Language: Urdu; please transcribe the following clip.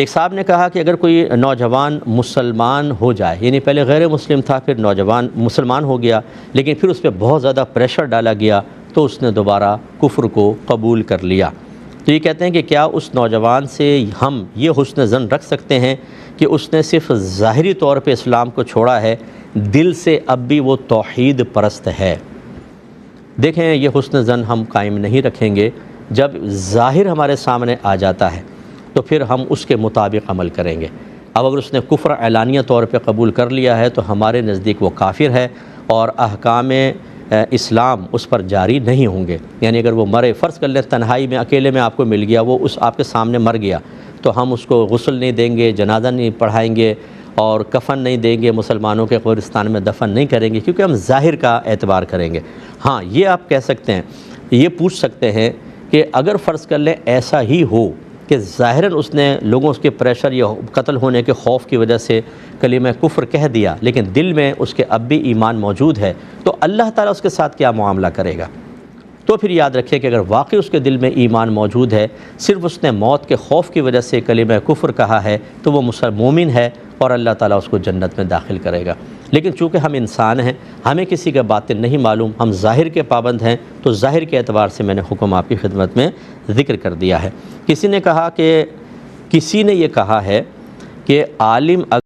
ایک صاحب نے کہا کہ اگر کوئی نوجوان مسلمان ہو جائے، یعنی پہلے غیر مسلم تھا، پھر نوجوان مسلمان ہو گیا، لیکن پھر اس پہ بہت زیادہ پریشر ڈالا گیا تو اس نے دوبارہ کفر کو قبول کر لیا، تو یہ کہتے ہیں کہ کیا اس نوجوان سے ہم یہ حسن ظن رکھ سکتے ہیں کہ اس نے صرف ظاہری طور پہ اسلام کو چھوڑا ہے، دل سے اب بھی وہ توحید پرست ہے؟ دیکھیں، یہ حسن ظن ہم قائم نہیں رکھیں گے. جب ظاہر ہمارے سامنے آ جاتا ہے تو پھر ہم اس کے مطابق عمل کریں گے. اب اگر اس نے کفر اعلانیہ طور پہ قبول کر لیا ہے تو ہمارے نزدیک وہ کافر ہے اور احکام اسلام اس پر جاری نہیں ہوں گے. یعنی اگر وہ مرے، فرض کر لیں تنہائی میں اکیلے میں آپ کو مل گیا، وہ اس آپ کے سامنے مر گیا، تو ہم اس کو غسل نہیں دیں گے، جنازہ نہیں پڑھائیں گے اور کفن نہیں دیں گے، مسلمانوں کے قبرستان میں دفن نہیں کریں گے، کیونکہ ہم ظاہر کا اعتبار کریں گے. ہاں، یہ آپ کہہ سکتے ہیں، یہ پوچھ سکتے ہیں کہ اگر فرض کر لیں ایسا ہی ہو کہ ظاہراً اس نے لوگوں اس کے پریشر یا قتل ہونے کے خوف کی وجہ سے کلمہ کفر کہہ دیا، لیکن دل میں اس کے اب بھی ایمان موجود ہے، تو اللہ تعالیٰ اس کے ساتھ کیا معاملہ کرے گا؟ تو پھر یاد رکھیں کہ اگر واقعی اس کے دل میں ایمان موجود ہے، صرف اس نے موت کے خوف کی وجہ سے کلمہ کفر کہا ہے، تو وہ مومن ہے اور اللہ تعالیٰ اس کو جنت میں داخل کرے گا. لیکن چونکہ ہم انسان ہیں، ہمیں کسی کا باطن نہیں معلوم، ہم ظاہر کے پابند ہیں، تو ظاہر کے اعتبار سے میں نے حکم آپ کی خدمت میں ذکر کر دیا ہے. کسی نے یہ کہا ہے کہ عالم